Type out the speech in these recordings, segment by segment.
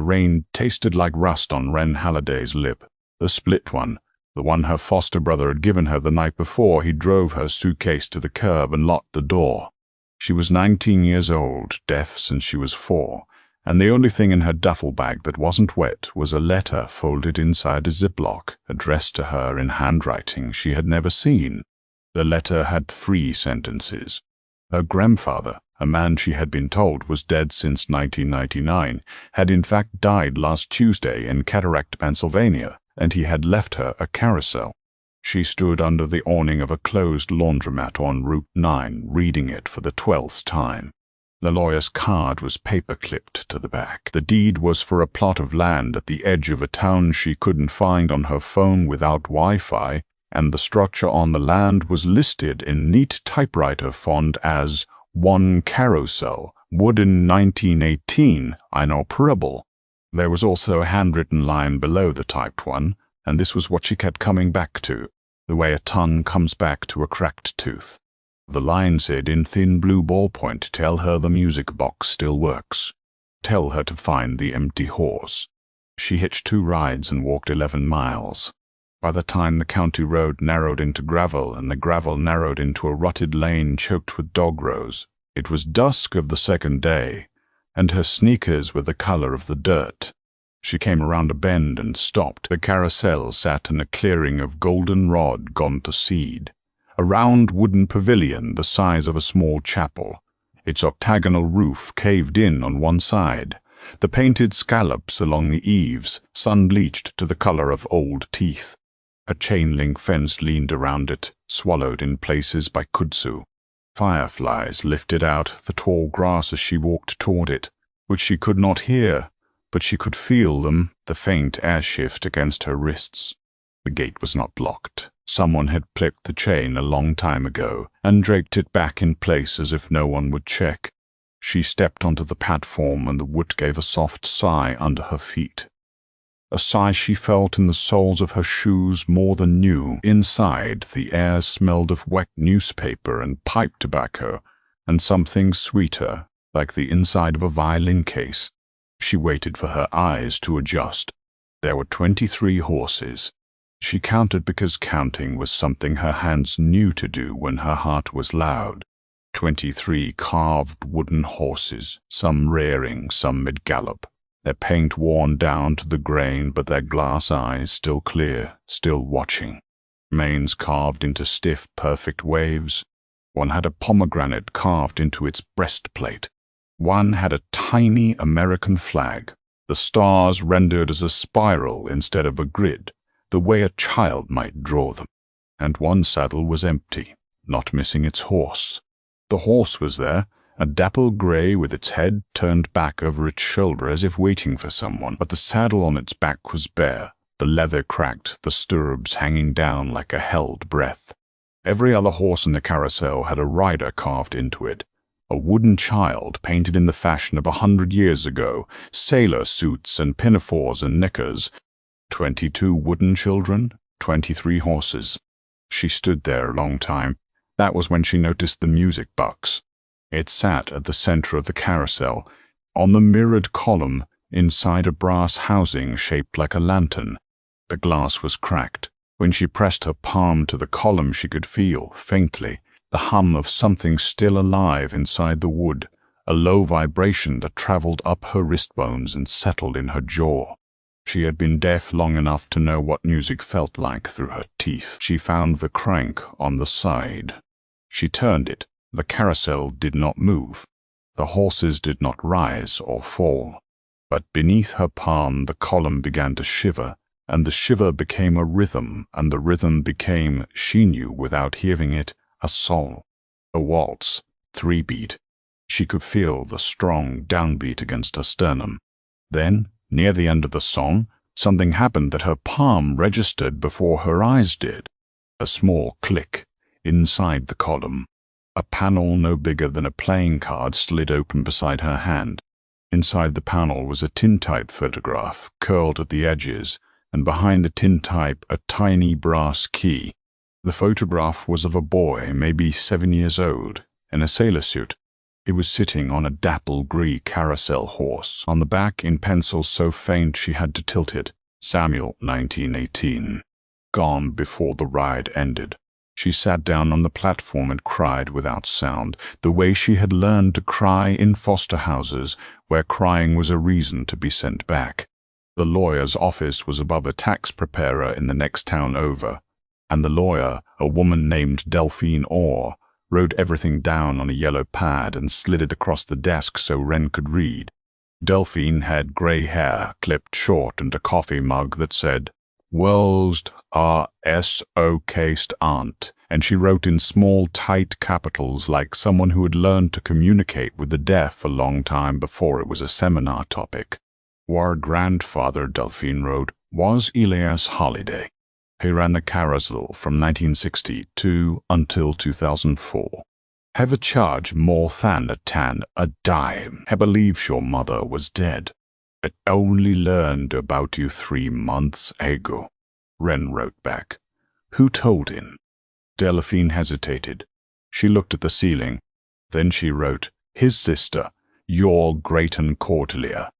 rain tasted like rust on Wren Halliday's lip. The split one, the one her foster brother had given her the night before he drove her suitcase to the curb and locked the door. She was 19 years old, deaf since she was 4, and the only thing in her duffel bag that wasn't wet was a letter folded inside a ziplock, addressed to her in handwriting she had never seen. The letter had 3 sentences. Her grandfather, a man she had been told was dead since 1999, had in fact died last Tuesday in Cataract, Pennsylvania, and he had left her a Carousel. She stood under the awning of a closed laundromat on Route 9, reading it for the 12th time. The lawyer's card was paper-clipped to the back. The deed was for a plot of land at the edge of a town she couldn't find on her phone without Wi-Fi, and the structure on the land was listed in neat typewriter font as 1 Carousel, wood in 1918, inoperable. There was also a handwritten line below the typed one, and this was what she kept coming back to, the way a tongue comes back to a cracked tooth. The line said in thin blue ballpoint, "Tell her the music box still works. Tell her to find the empty horse." She hitched 2 rides and walked 11 miles. By the time the county road narrowed into gravel and the gravel narrowed into a rutted lane choked with dog rows, it was dusk of the second day, and her sneakers were the color of the dirt. She came around a bend and stopped. The Carousel sat in a clearing of goldenrod gone to seed, a round wooden pavilion the size of a small chapel, its octagonal roof caved in on one side, the painted scallops along the eaves sun-bleached to the color of old teeth. A chain-link fence leaned around it, swallowed in places by kudzu. Fireflies lifted out the tall grass as she walked toward it, which she could not hear, but she could feel them, the faint air shift against her wrists. The gate was not locked. Someone had clipped the chain a long time ago and draped it back in place as if no one would check. She stepped onto the platform and the wood gave a soft sigh under her feet. A sigh she felt in the soles of her shoes more than new. Inside, the air smelled of wet newspaper and pipe tobacco, and something sweeter, like the inside of a violin case. She waited for her eyes to adjust. There were 23 horses. She counted because counting was something her hands knew to do when her heart was loud. 23 carved wooden horses, some rearing, some mid-gallop. Their paint worn down to the grain, but their glass eyes still clear, still watching. Manes carved into stiff, perfect waves. One had a pomegranate carved into its breastplate. One had a tiny American flag, the stars rendered as a spiral instead of a grid, the way a child might draw them. And one saddle was empty, not missing its horse. The horse was there, a dapple gray with its head turned back over its shoulder as if waiting for someone, but the saddle on its back was bare, the leather cracked, the stirrups hanging down like a held breath. Every other horse in the Carousel had a rider carved into it, a wooden child painted in the fashion of 100 years ago, sailor suits and pinafores and knickers. 22 wooden children, 23 horses. She stood there a long time. That was when she noticed the music box. It sat at the center of the Carousel, on the mirrored column inside a brass housing shaped like a lantern. The glass was cracked. When she pressed her palm to the column, she could feel, faintly, the hum of something still alive inside the wood, a low vibration that traveled up her wrist bones and settled in her jaw. She had been deaf long enough to know what music felt like through her teeth. She found the crank on the side. She turned it. The Carousel did not move. The horses did not rise or fall. But beneath her palm the column began to shiver, and the shiver became a rhythm, and the rhythm became, she knew without hearing it, a song, a waltz, 3-beat. She could feel the strong downbeat against her sternum. Then, near the end of the song, something happened that her palm registered before her eyes did. A small click inside the column. A panel no bigger than a playing card slid open beside her hand. Inside the panel was a tintype photograph, curled at the edges, and behind the tintype a tiny brass key. The photograph was of a boy, maybe 7 years old, in a sailor suit. It was sitting on a dapple grey carousel horse, on the back in pencil so faint she had to tilt it. Samuel, 1918. Gone before the ride ended. She sat down on the platform and cried without sound, the way she had learned to cry in foster houses, where crying was a reason to be sent back. The lawyer's office was above a tax preparer in the next town over, and the lawyer, a woman named Delphine Orr, wrote everything down on a yellow pad and slid it across the desk so Wren could read. Delphine had grey hair, clipped short, and a coffee mug that said, "World's R.S.O. cased aunt," and she wrote in small, tight capitals like someone who had learned to communicate with the deaf a long time before it was a seminar topic. Our grandfather, Delphine wrote, was Elias Holiday. He ran the Carousel from 1962 until 2004. Have a charge more than a dime. I believe your mother was dead. I only learned about you 3 months ago. Wren wrote back. Who told him? Delphine hesitated. She looked at the ceiling. Then she wrote, his sister, your great-aunt Cordelia.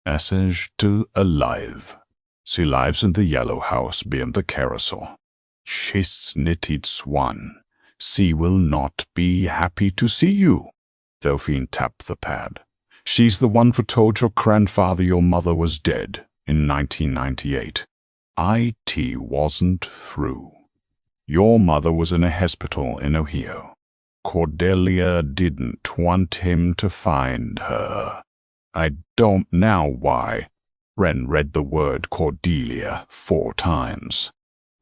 Message to alive. She lives in the yellow house beyond the carousel. She's knitted swan. She will not be happy to see you. Delphine tapped the pad. She's the one who told your grandfather your mother was dead in 1998. IT wasn't through. Your mother was in a hospital in Ohio. Cordelia didn't want him to find her. I don't know why. Wren read the word Cordelia 4 times.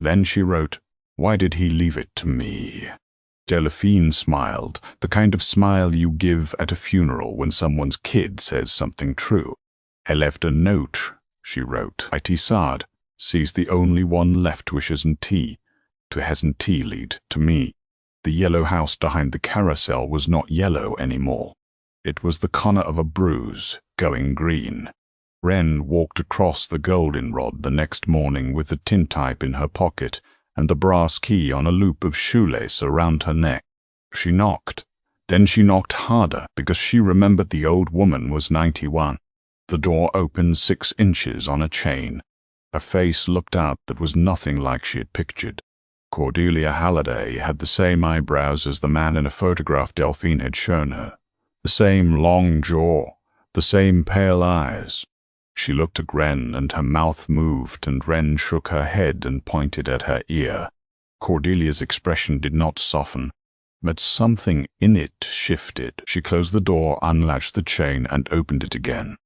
Then she wrote, why did he leave it to me? Delphine smiled, the kind of smile you give at a funeral when someone's kid says something true. I left a note, she wrote. It sad. She's the only one left wishes tea. To hasn't tea lead to me. The yellow house behind the carousel was not yellow anymore. It was the corner of a bruise, going green. Wren walked across the goldenrod the next morning with the tintype in her pocket and the brass key on a loop of shoelace around her neck. She knocked. Then she knocked harder because she remembered the old woman was 91. The door opened 6 inches on a chain. A face looked out that was nothing like she had pictured. Cordelia Halliday had the same eyebrows as the man in a photograph Delphine had shown her. The same long jaw, the same pale eyes. She looked at Wren and her mouth moved and Wren shook her head and pointed at her ear. Cordelia's expression did not soften, but something in it shifted. She closed the door, unlatched the chain, and opened it again.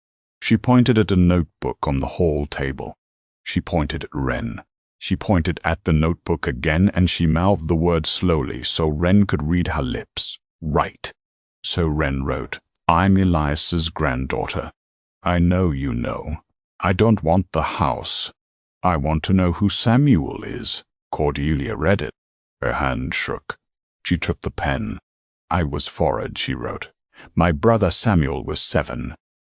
She pointed at a notebook on the hall table. She pointed at Wren. She pointed at the notebook again and she mouthed the word slowly so Wren could read her lips. Right. So Wren wrote, I'm Elias's granddaughter. I know you know. I don't want the house. I want to know who Samuel is. Cordelia read it. Her hand shook. She took the pen. I was 4, she wrote. My brother Samuel was 7.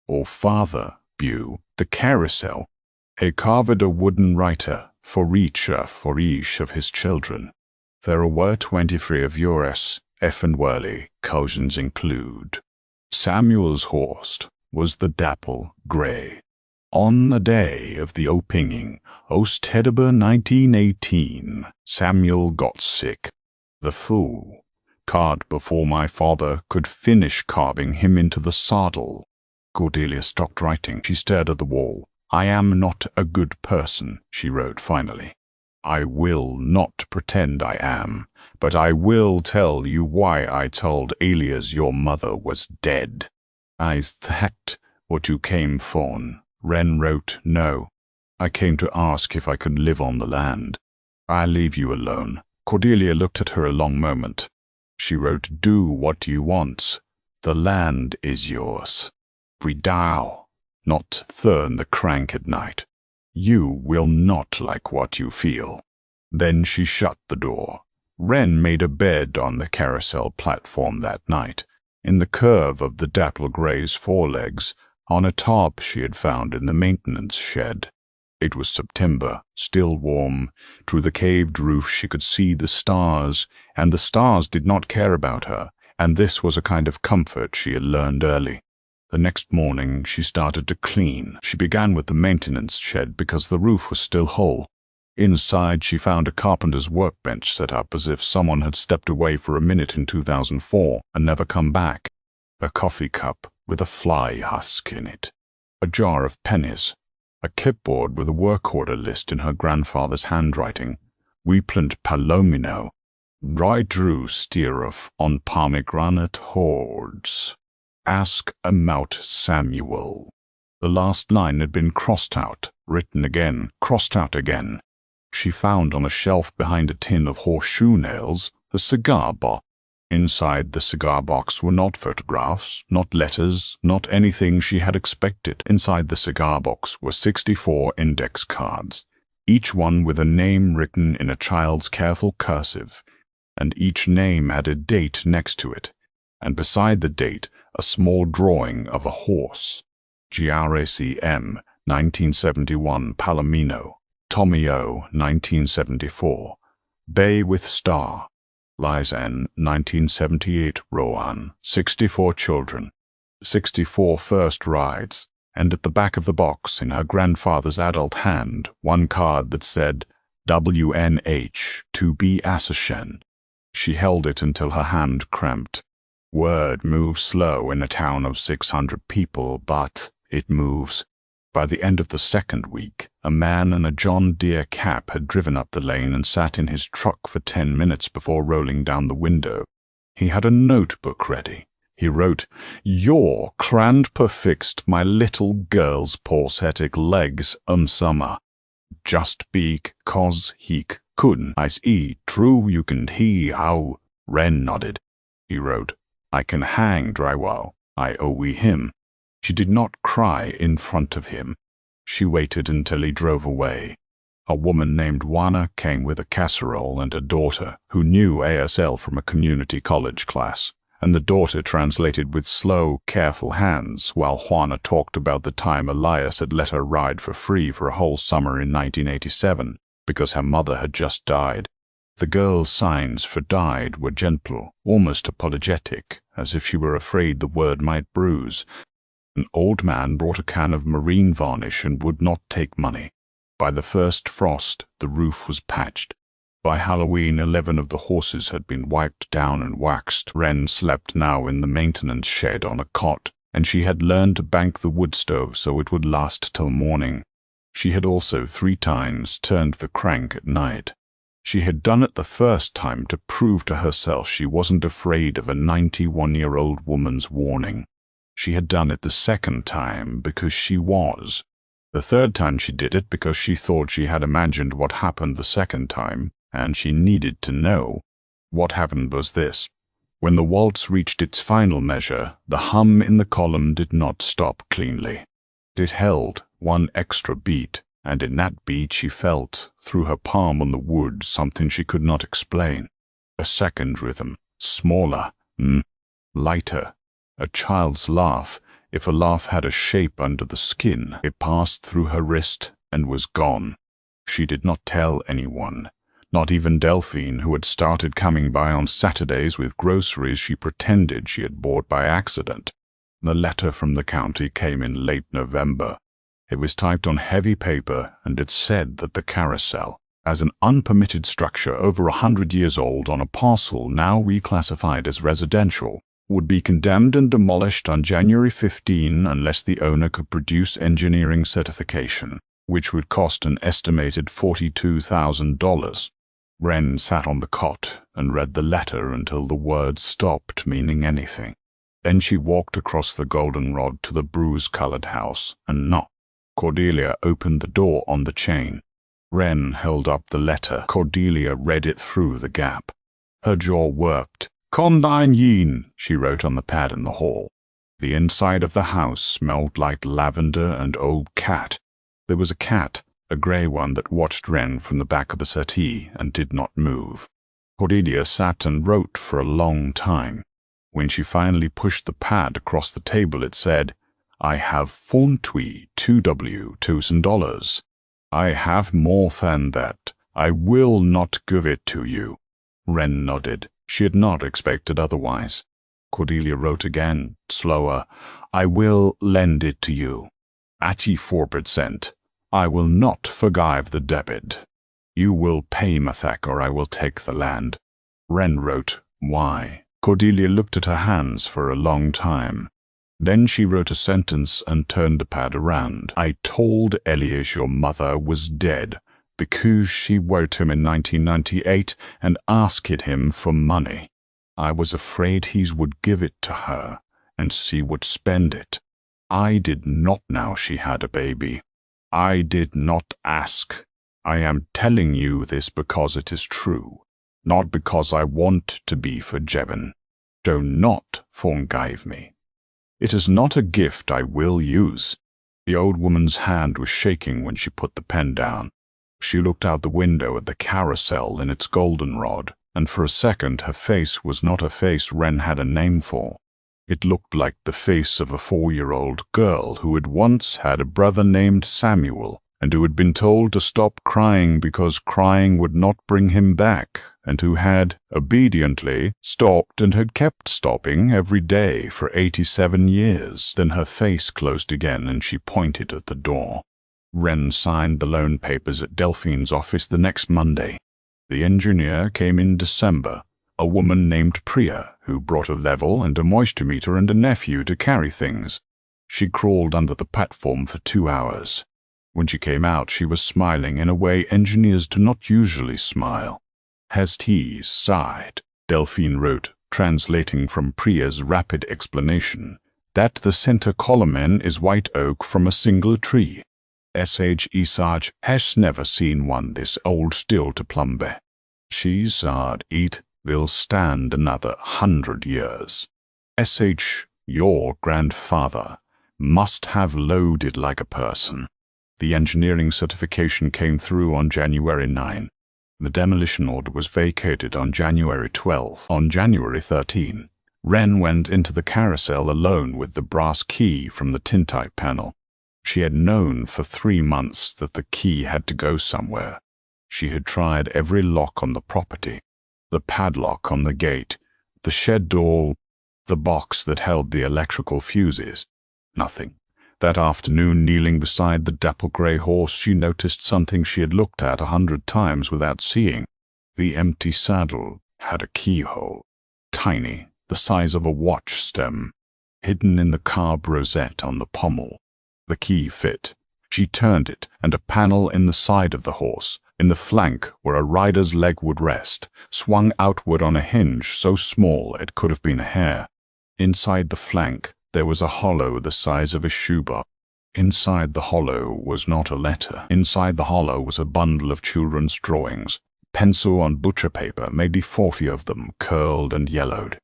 Oh, father, Bew, the carousel. He carved a wooden writer for each of his children. There were 23 of yours, F and Whirly, cousins include. Samuel's horse was the dapple grey. On the day of the opening, October 1918, Samuel got sick. The fool, caught before my father could finish carving him into the saddle. Cordelia stopped writing. She stared at the wall. I am not a good person, she wrote finally. I will not pretend I am, but I will tell you why I told Elias your mother was dead. Is that what you came for? Wren wrote, no. I came to ask if I could live on the land. I'll leave you alone. Cordelia looked at her a long moment. She wrote, do what you want. The land is yours. Bredow, not turn the crank at night. You will not like what you feel. Then she shut the door. Wren made a bed on the carousel platform that night, in the curve of the dapple grey's forelegs, on a top she had found in the maintenance shed. It was September, still warm. Through the caved roof she could see the stars, and the stars did not care about her, and this was a kind of comfort she had learned early. The next morning she started to clean. She began with the maintenance shed because the roof was still whole. Inside she found a carpenter's workbench set up as if someone had stepped away for a minute in 2004 and never come back. A coffee cup with a fly husk in it. A jar of pennies. A clipboard with a work order list in her grandfather's handwriting. We plant palomino. Dry drew steereth on pomegranate hordes. Ask about Samuel. The last line had been crossed out, written again, crossed out again. She found on a shelf behind a tin of horseshoe nails a cigar box. Inside the cigar box were not photographs, not letters, not anything she had expected. Inside the cigar box were 64 index cards, each one with a name written in a child's careful cursive, and each name had a date next to it, and beside the date a small drawing of a horse. GRACM 1971 Palomino, Tommy O 1974, Bay with Star, Lisan 1978 Rowan, 64 children, 64 first rides, and at the back of the box in her grandfather's adult hand one card that said WNH to be Assassin. She held it until her hand cramped. Word moves slow in a town of 600 people, but it moves. By the end of the second week, a man in a John Deere cap had driven up the lane and sat in his truck for 10 minutes before rolling down the window. He had a notebook ready. He wrote, "Your grandpa fixed my little girl's prosthetic legs summer. Just because he couldn't. I see true you can he how." Wren nodded. He wrote, "I can hang drywall. I owe him." She did not cry in front of him. She waited until he drove away. A woman named Juana came with a casserole and a daughter who knew ASL from a community college class, and the daughter translated with slow, careful hands while Juana talked about the time Elias had let her ride for free for a whole summer in 1987 because her mother had just died. The girl's signs for died were gentle, almost apologetic, as if she were afraid the word might bruise. An old man brought a can of marine varnish and would not take money. By the first frost, the roof was patched. By Halloween, 11 of the horses had been wiped down and waxed. Wren slept now in the maintenance shed on a cot, and she had learned to bank the wood stove so it would last till morning. She had also 3 times turned the crank at night. She had done it the first time to prove to herself she wasn't afraid of a 91-year-old woman's warning. She had done it the second time because she was. The third time she did it because she thought she had imagined what happened the second time, and she needed to know. What happened was this. When the waltz reached its final measure, the hum in the column did not stop cleanly. It held one extra beat, and in that beat she felt, through her palm on the wood, something she could not explain. A second rhythm, smaller, lighter. A child's laugh. If a laugh had a shape under the skin, it passed through her wrist and was gone. She did not tell anyone, not even Delphine, who had started coming by on Saturdays with groceries she pretended she had bought by accident. The letter from the county came in late November. It was typed on heavy paper, and it said that the Carousel, as an unpermitted structure over 100 years old on a parcel now reclassified as residential, would be condemned and demolished on January 15 unless the owner could produce engineering certification, which would cost an estimated $42,000. Wren sat on the cot and read the letter until the words stopped meaning anything. Then she walked across the goldenrod to the bruise-colored house and knocked. Cordelia opened the door on the chain. Wren held up the letter. Cordelia read it through the gap. Her jaw worked. "Condine Yin," she wrote on the pad in the hall. The inside of the house smelled like lavender and old cat. There was a cat, a grey one that watched Wren from the back of the settee and did not move. Cordelia sat and wrote for a long time. When she finally pushed the pad across the table, it said, "I have $42,000. I have more than that. I will not give it to you." Wren nodded. She had not expected otherwise. Cordelia wrote again, slower. I will lend it to you. At 4%. I will not forgive the debit. You will pay Mathak or I will take the land. Wren wrote, why? Cordelia looked at her hands for a long time. Then she wrote a sentence and turned the pad around. I told Elias your mother was dead because she wrote him in 1998 and asked him for money. I was afraid he would give it to her and she would spend it. I did not know she had a baby. I did not ask. I am telling you this because it is true, not because I want to be forgiven. Do not forgive me. It is not a gift I will use. The old woman's hand was shaking when she put the pen down. She looked out the window at the carousel in its goldenrod, and for a second her face was not a face Wren had a name for. It looked like the face of a 4-year-old girl who had once had a brother named Samuel, and who had been told to stop crying because crying would not bring him back, and who had, obediently, stopped and had kept stopping every day for 87 years. Then her face closed again and she pointed at the door. Wren signed the loan papers at Delphine's office the next Monday. The engineer came in December, a woman named Priya, who brought a level and a moisture meter and a nephew to carry things. She crawled under the platform for 2 hours. When she came out, she was smiling in a way engineers do not usually smile. He sighed, Delphine wrote, translating from Priya's rapid explanation, that the center column is white oak from a single tree. Isaj has never seen one this old still to plumbe. She said it will stand another 100 years. Your grandfather must have loaded like a person. The engineering certification came through on January 9. The demolition order was vacated on January 12. On January 13, Wren went into the carousel alone with the brass key from the tintype panel. She had known for 3 months that the key had to go somewhere. She had tried every lock on the property, the padlock on the gate, the shed door, the box that held the electrical fuses. Nothing. That afternoon, kneeling beside the dapple-gray horse, she noticed something she had looked at 100 times without seeing. The empty saddle had a keyhole, tiny, the size of a watch stem, hidden in the carved rosette on the pommel. The key fit. She turned it, and a panel in the side of the horse, in the flank where a rider's leg would rest, swung outward on a hinge so small it could have been a hair. Inside the flank, there was a hollow the size of a shoebox. Inside the hollow was not a letter. Inside the hollow was a bundle of children's drawings, pencil on butcher paper, maybe 40 of them, curled and yellowed.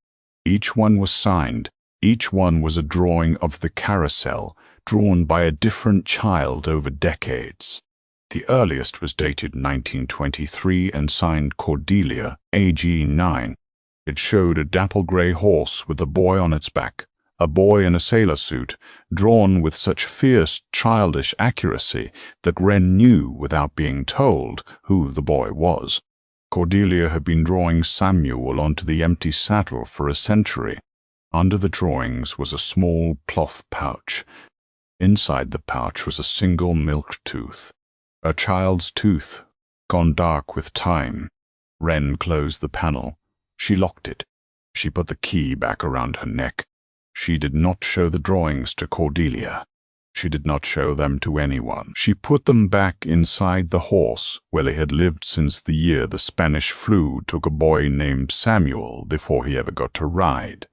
Each one was signed. Each one was a drawing of the carousel, drawn by a different child over decades. The earliest was dated 1923 and signed Cordelia, age 9. It showed a dapple-gray horse with a boy on its back, a boy in a sailor suit, drawn with such fierce, childish accuracy that Wren knew, without being told, who the boy was. Cordelia had been drawing Samuel onto the empty saddle for a century. Under the drawings was a small cloth pouch. Inside the pouch was a single milk tooth. A child's tooth, gone dark with time. Wren closed the panel. She locked it. She put the key back around her neck. She did not show the drawings to Cordelia. She did not show them to anyone. She put them back inside the horse, where they had lived since the year the Spanish flu took a boy named Samuel before he ever got to ride.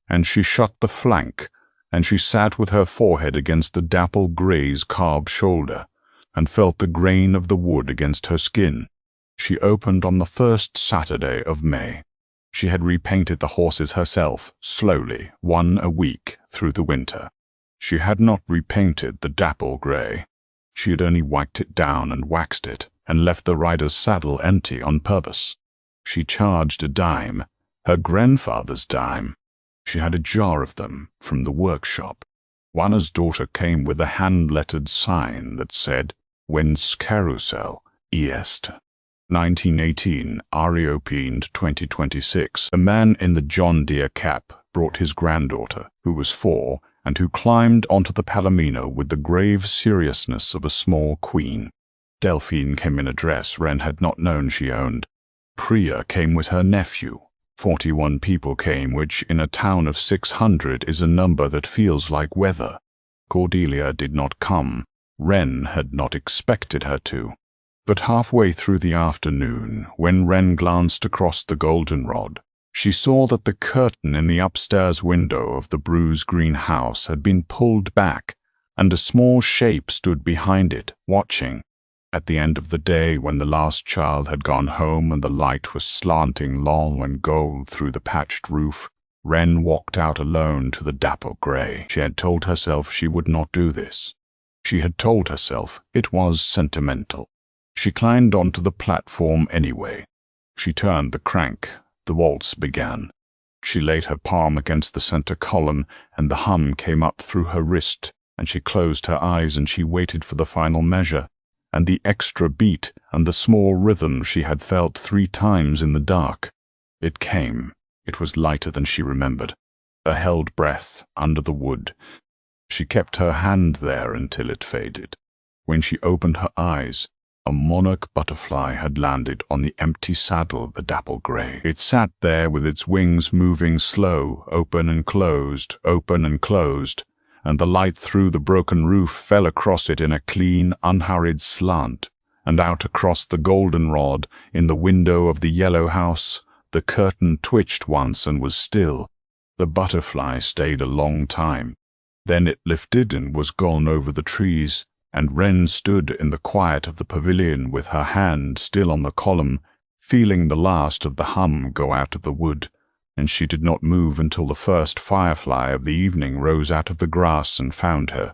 And she shut the flank, and she sat with her forehead against the dapple-gray's carved shoulder, and felt the grain of the wood against her skin. She opened on the first Saturday of May. She had repainted the horses herself, slowly, 1 a week, through the winter. She had not repainted the dapple-gray. She had only wiped it down and waxed it, and left the rider's saddle empty on purpose. She charged a dime, her grandfather's dime. She had a jar of them from the workshop. Juana's daughter came with a hand-lettered sign that said, Whence Carousel, Est. 1918, reopened 2026. A man in the John Deere cap, brought his granddaughter, who was 4, and who climbed onto the palomino with the grave seriousness of a small queen. Delphine came in a dress Wren had not known she owned. Priya came with her nephew. 41 people came, which in a town of 600 is a number that feels like weather. Cordelia did not come. Wren had not expected her to. But halfway through the afternoon, when Wren glanced across the goldenrod, she saw that the curtain in the upstairs window of the Bruce Green house had been pulled back, and a small shape stood behind it, watching. At the end of the day, when the last child had gone home and the light was slanting long and gold through the patched roof, Wren walked out alone to the dapple grey. She had told herself she would not do this. She had told herself it was sentimental. She climbed onto the platform anyway. She turned the crank. The waltz began. She laid her palm against the center column, and the hum came up through her wrist, and she closed her eyes and she waited for the final measure, and the extra beat and the small rhythm she had felt 3 times in the dark. It came. It was lighter than she remembered. A held breath under the wood. She kept her hand there until it faded. When she opened her eyes, a monarch butterfly had landed on the empty saddle of the dapple grey. It sat there with its wings moving slow, open and closed, and the light through the broken roof fell across it in a clean, unhurried slant, and out across the goldenrod, in the window of the yellow house, the curtain twitched once and was still. The butterfly stayed a long time. Then it lifted and was gone over the trees, and Wren stood in the quiet of the pavilion with her hand still on the column, feeling the last of the hum go out of the wood, and she did not move until the first firefly of the evening rose out of the grass and found her.